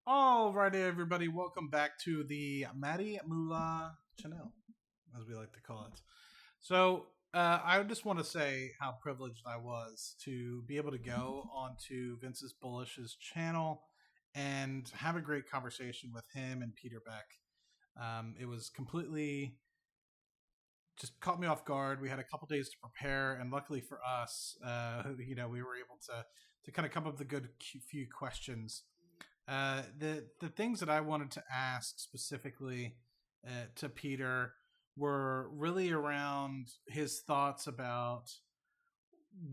Alrighty, everybody, welcome back to the Matty Moolah channel, as we like to call it. I just want to say how privileged I was to be able to go onto Vince's Bullish's channel and have a great conversation with him and Peter Beck. It was completely just caught me off guard. We had a couple days to prepare, and luckily for us, we were able to kind of come up with a good few questions. The things that I wanted to ask specifically to Peter were really around his thoughts about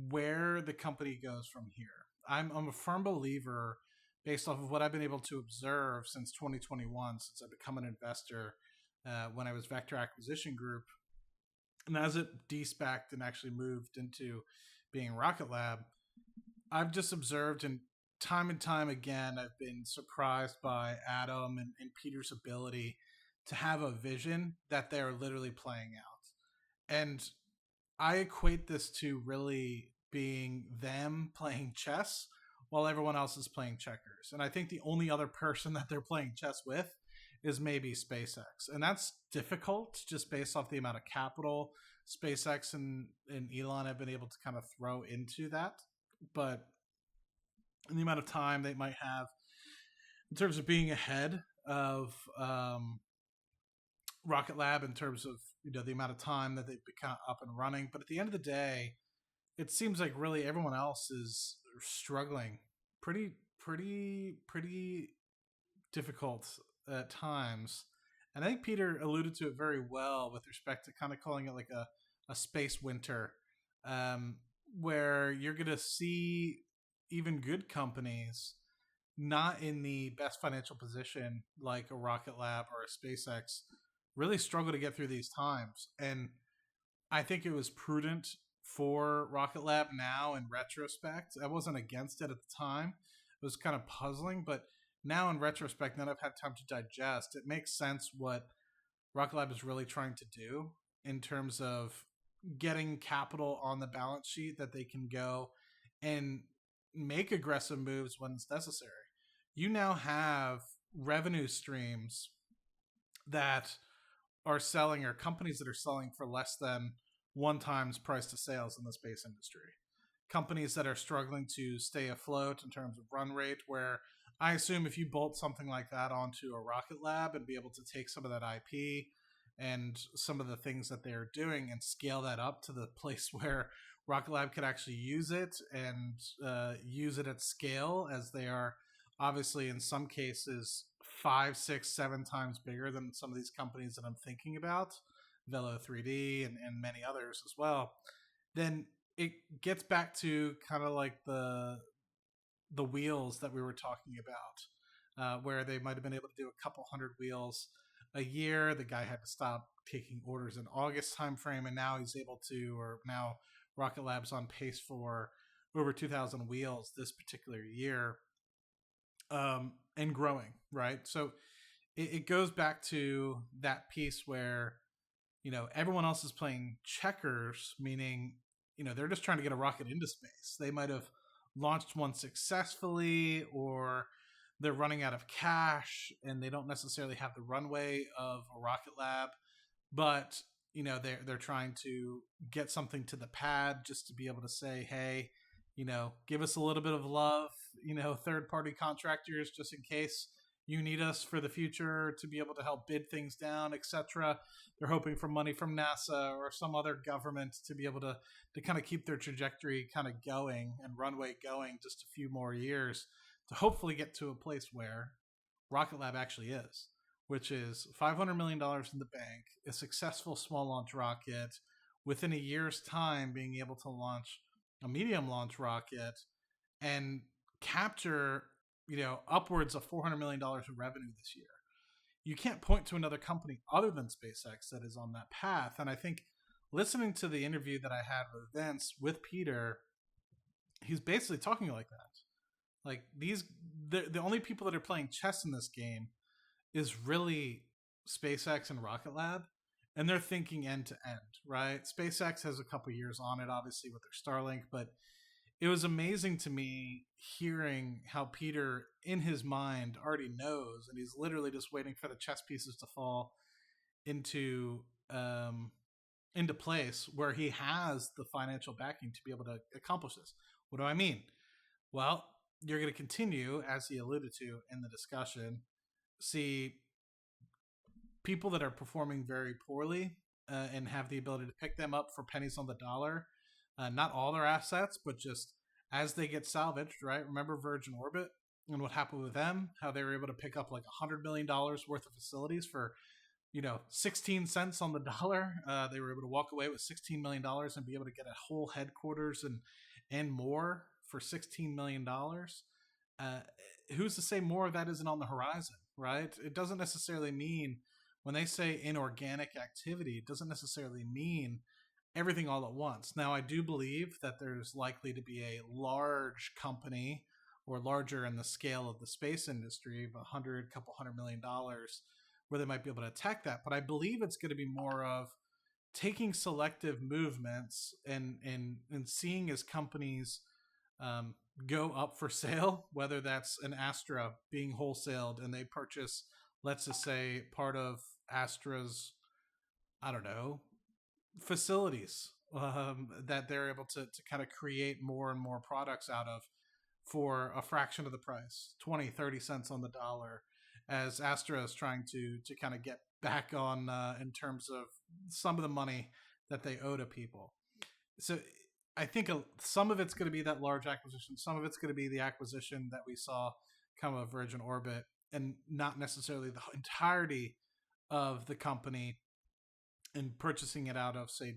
where the company goes from here. I'm a firm believer, based off of what I've been able to observe since 2021, since I've become an investor when I was Vector Acquisition Group, and as it de-SPACed and actually moved into being Rocket Lab, I've just observed and time again, I've been surprised by Adam and Peter's ability to have a vision that they're literally playing out. And I equate this to really being them playing chess while everyone else is playing checkers. And I think the only other person that they're playing chess with is maybe SpaceX. And that's difficult just based off the amount of capital SpaceX and Elon have been able to kind of throw into that. But and the amount of time they might have in terms of being ahead of Rocket Lab in terms of the amount of time that they've become up and running. But at the end of the day, it seems like really everyone else is struggling pretty difficult at times. And I think Peter alluded to it very well with respect to kind of calling it like a space winter, where you're going to see even good companies not in the best financial position like a Rocket Lab or a SpaceX really struggle to get through these times. And I think it was prudent for Rocket Lab now in retrospect. I wasn't against it at the time. It was kind of puzzling, but now in retrospect, now that I've had time to digest, it makes sense what Rocket Lab is really trying to do in terms of getting capital on the balance sheet that they can go and make aggressive moves when it's necessary. You now have revenue streams that are selling, or companies that are selling for less than one times price to sales in the space industry. Companies that are struggling to stay afloat in terms of run rate, where I assume if you bolt something like that onto a Rocket Lab and be able to take some of that IP and some of the things that they're doing and scale that up to the place where Rocket Lab could actually use it and use it at scale, as they are obviously in some cases 5, 6, 7 times bigger than some of these companies that I'm thinking about, Velo 3D and many others as well. Then it gets back to kind of like the wheels that we were talking about, where they might have been able to do a couple hundred wheels a year. The guy had to stop taking orders in August timeframe, and now he's able to, or now Rocket Lab's on pace for over 2,000 wheels this particular year, and growing, right? So it goes back to that piece where everyone else is playing checkers, meaning they're just trying to get a rocket into space. They might have launched one successfully, or they're running out of cash and they don't necessarily have the runway of a Rocket Lab, but they're trying to get something to the pad just to be able to say, hey, give us a little bit of love, third party contractors, just in case you need us for the future to be able to help bid things down, etc. They're hoping for money from NASA or some other government to be able to kind of keep their trajectory kind of going and runway going just a few more years to hopefully get to a place where Rocket Lab actually is, which is $500 million in the bank, a successful small launch rocket, within a year's time being able to launch a medium launch rocket and capture upwards of $400 million of revenue this year. You can't point to another company other than SpaceX that is on that path. And I think listening to the interview that I had with Vince with Peter, he's basically talking like that. Like the only people that are playing chess in this game is really SpaceX and Rocket Lab, and they're thinking end to end, right? SpaceX has a couple years on it, obviously, with their Starlink, but it was amazing to me hearing how Peter, in his mind, already knows, and he's literally just waiting for the chess pieces to fall into um, into place where he has the financial backing to be able to accomplish this. What do I mean? Well, you're going to continue, as he alluded to in the discussion, see people that are performing very poorly and have the ability to pick them up for pennies on the dollar. Not all their assets, but just as they get salvaged, right? Remember Virgin Orbit and what happened with them? How they were able to pick up like $100 million worth of facilities for 16 cents on the dollar. They were able to walk away with $16 million and be able to get a whole headquarters and more for $16 million. Uh, who's to say more of that isn't on the horizon, right? It doesn't necessarily mean, when they say inorganic activity, it doesn't necessarily mean everything all at once. Now, I do believe that there's likely to be a large company, or larger in the scale of the space industry, of couple $100 million, where they might be able to attack that. But I believe it's going to be more of taking selective movements and seeing as companies go up for sale, whether that's an Astra being wholesaled and they purchase, let's just say, part of Astra's, I don't know, facilities that they're able to kind of create more and more products out of for a fraction of the price, 20-30 cents on the dollar, as Astra is trying to kind of get back on in terms of some of the money that they owe to people. So I think some of it's going to be that large acquisition. Some of it's going to be the acquisition that we saw come of Virgin Orbit, and not necessarily the entirety of the company and purchasing it out of, say,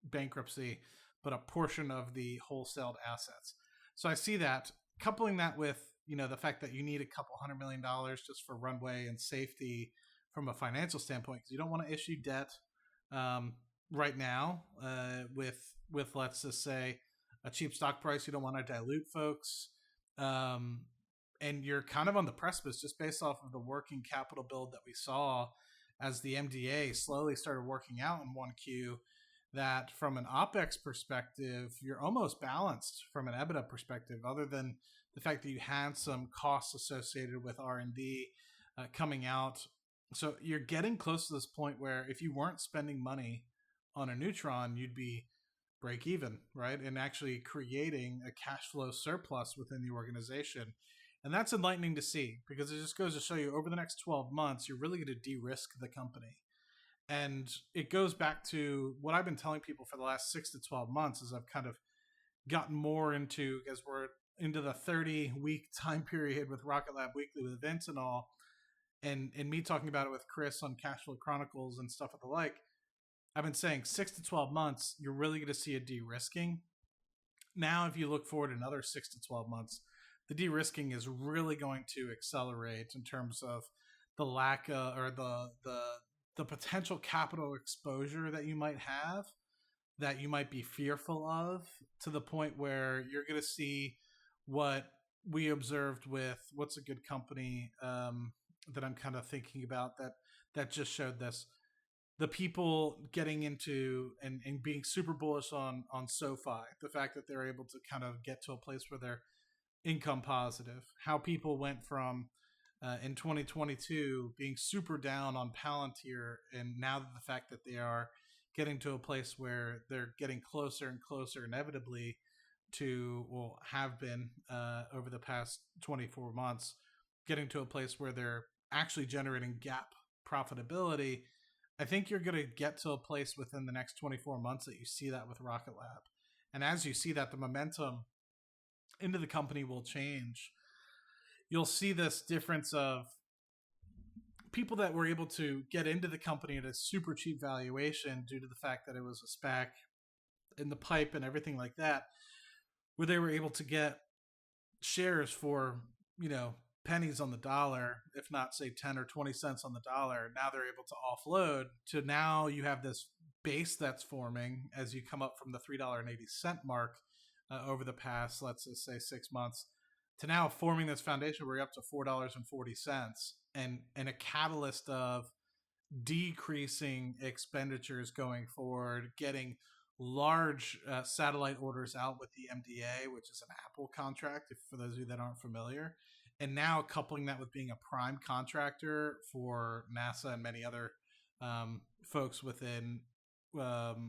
bankruptcy, but a portion of the wholesaled assets. So I see that, coupling that with the fact that you need a couple $100 million just for runway and safety from a financial standpoint, because you don't want to issue debt right now with let's just say a cheap stock price. You don't want to dilute folks, and you're kind of on the precipice just based off of the working capital build that we saw as the MDA slowly started working out in 1Q. That from an OpEx perspective, you're almost balanced from an EBITDA perspective, other than the fact that you had some costs associated with R&D coming out. So you're getting close to this point where if you weren't spending money on a Neutron, you'd be break even, right? And actually creating a cash flow surplus within the organization. And that's enlightening to see, because it just goes to show you, over the next 12 months, you're really going to de-risk the company. And it goes back to what I've been telling people for the last 6 to 12 months, as I've kind of gotten more into, because we're into the 30-week time period with Rocket Lab Weekly with events and all, and me talking about it with Chris on Cashflow Chronicles and stuff of the like. I've been saying 6 to 12 months, you're really going to see a de-risking. Now, if you look forward another 6 to 12 months, the de-risking is really going to accelerate in terms of the lack of, or the potential capital exposure that you might have, that you might be fearful of, to the point where you're going to see what we observed with, what's a good company that I'm kind of thinking about that just showed this. The people getting into and being super bullish on SoFi, the fact that they're able to kind of get to a place where they're income positive, how people went from in 2022 being super down on Palantir, and now the fact that they are getting to a place where they're getting closer and closer inevitably to, well, have been over the past 24 months, getting to a place where they're actually generating gap profitability. I think you're going to get to a place within the next 24 months that you see that with Rocket Lab. And as you see that, the momentum into the company will change. You'll see this difference of people that were able to get into the company at a super cheap valuation due to the fact that it was a SPAC in the pipe and everything like that, where they were able to get shares for, pennies on the dollar, if not say 10 or 20 cents on the dollar. Now they're able to offload to, now you have this base that's forming as you come up from the $3.80 mark over the past, let's just say 6 months, to now forming this foundation where you're up to $4.40, and a catalyst of decreasing expenditures going forward, getting large satellite orders out with the MDA, which is an Apple contract, if, for those of you that aren't familiar. And now coupling that with being a prime contractor for NASA and many other folks within. Sorry,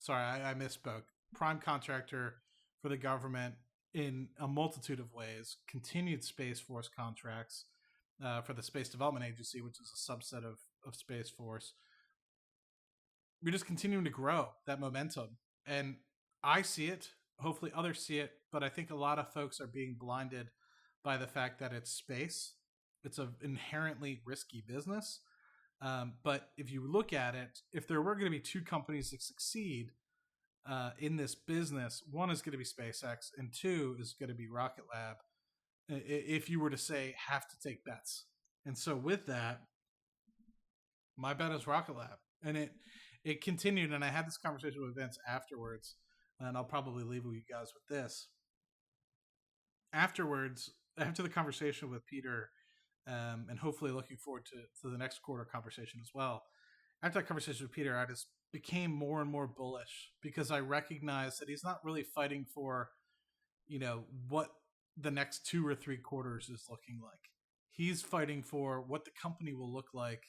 I misspoke. Prime contractor for the government in a multitude of ways. Continued Space Force contracts for the Space Development Agency, which is a subset of Space Force. We're just continuing to grow that momentum. And I see it. Hopefully others see it. But I think a lot of folks are being blinded by the fact that it's space. It's an inherently risky business. But if you look at it, if there were going to be two companies that succeed in this business, one is going to be SpaceX and two is going to be Rocket Lab. If you were to say have to take bets. And so with that, my bet is Rocket Lab. And it continued, and I had this conversation with Vince afterwards, and I'll probably leave you guys with this. Afterwards, after the conversation with Peter, and hopefully looking forward to the next quarter conversation as well. After that conversation with Peter, I just became more and more bullish because I recognized that he's not really fighting for, what the next 2 or 3 quarters is looking like. He's fighting for what the company will look like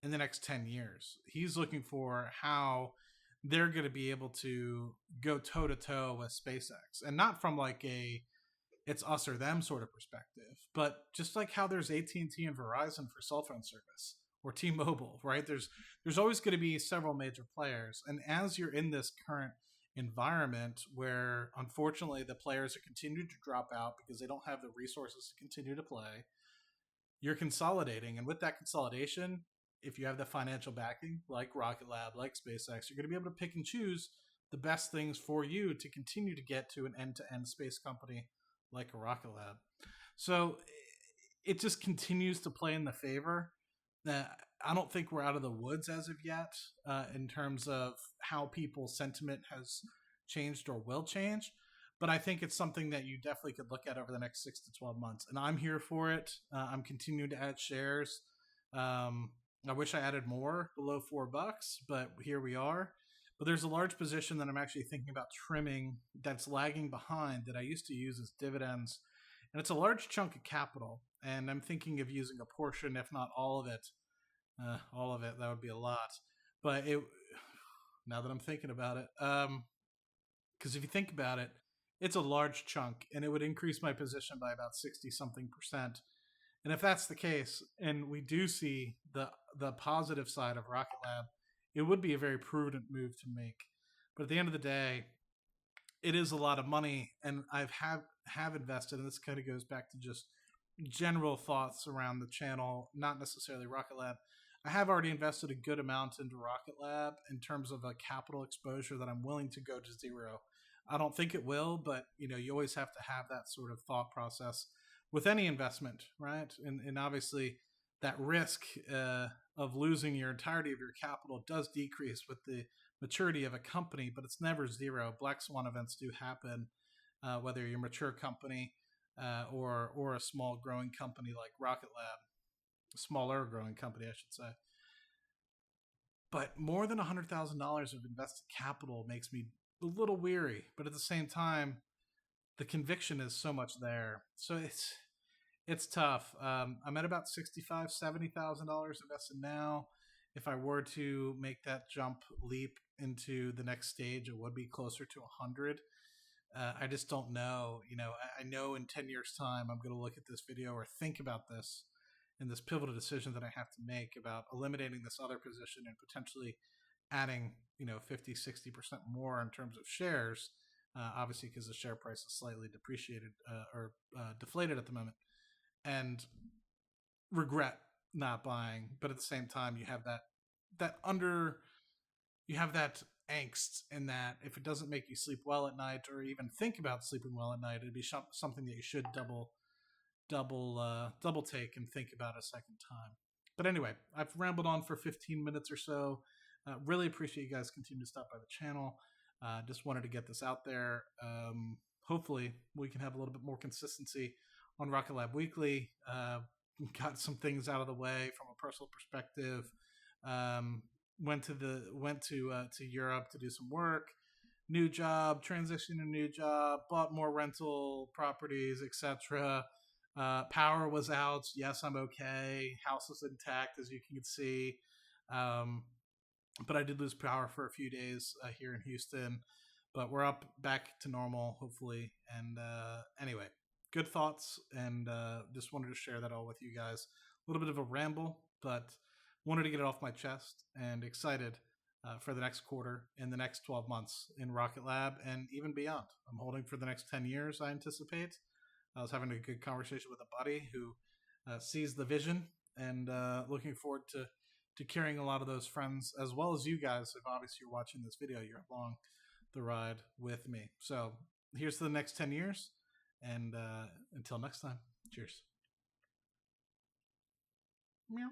in the next 10 years. He's looking for how they're going to be able to go toe to toe with SpaceX, and not from like a it's us or them sort of perspective, but just like how there's AT&T and Verizon for cell phone service, or T-Mobile, right? There's always going to be several major players. And as you're in this current environment where unfortunately the players are continuing to drop out because they don't have the resources to continue to play, you're consolidating. And with that consolidation, if you have the financial backing like Rocket Lab, like SpaceX, you're going to be able to pick and choose the best things for you to continue to get to an end-to-end space company like a Rocket Lab. So it just continues to play in the favor. I don't think we're out of the woods as of yet in terms of how people's sentiment has changed or will change. But I think it's something that you definitely could look at over the next 6 to 12 months. And I'm here for it. I'm continuing to add shares. I wish I added more below $4, but here we are. But there's a large position that I'm actually thinking about trimming that's lagging behind that I used to use as dividends. And it's a large chunk of capital. And I'm thinking of using a portion, if not all of it. That would be a lot. But now that I'm thinking about it, because if you think about it, it's a large chunk and it would increase my position by about 60-something%. And if that's the case, and we do see the positive side of Rocket Lab, it would be a very prudent move to make. But at the end of the day, it is a lot of money, and have invested, and this kind of goes back to just general thoughts around the channel, not necessarily Rocket Lab. I have already invested a good amount into Rocket Lab in terms of a capital exposure that I'm willing to go to zero. I don't think it will, but you always have to have that sort of thought process with any investment, right? And obviously that risk of losing your entirety of your capital does decrease with the maturity of a company, but it's never zero. Black swan events do happen, whether you're a mature company or a small growing company like Rocket Lab, a smaller growing company, I should say. But more than $100,000 of invested capital makes me a little weary. But at the same time, the conviction is so much there. So it's tough. I'm at about $65,000-$70,000 invested now. If I were to make that jump leap into the next stage, it would be closer to 100. I just don't know. I know in 10 years' time, I'm going to look at this video or think about this and this pivotal decision that I have to make about eliminating this other position and potentially adding, 50, 60% more in terms of shares, obviously because the share price is slightly depreciated or deflated at the moment, and regret not buying. But at the same time, you have that angst in that if it doesn't make you sleep well at night or even think about sleeping well at night, it'd be something that you should double take and think about a second time. But anyway, I've rambled on for 15 minutes or so. Really appreciate you guys continuing to stop by the channel. Just wanted to get this out there. Hopefully we can have a little bit more consistency on Rocket Lab Weekly. Got some things out of the way from a personal perspective. went to Europe to do some work, new job, transition to new job, bought more rental properties, etc. Power was out. Yes, I'm okay. House is intact, as you can see. Um, but I did lose power for a few days here in Houston. But we're up back to normal, hopefully. And anyway, good thoughts, and just wanted to share that all with you guys. A little bit of a ramble, but wanted to get it off my chest, and excited for the next quarter and the next 12 months in Rocket Lab and even beyond. I'm holding for the next 10 years, I anticipate. I was having a good conversation with a buddy who sees the vision, and looking forward to carrying a lot of those friends, as well as you guys. If obviously you're watching this video, you're along the ride with me. So here's to the next 10 years. And until next time, cheers. Meow.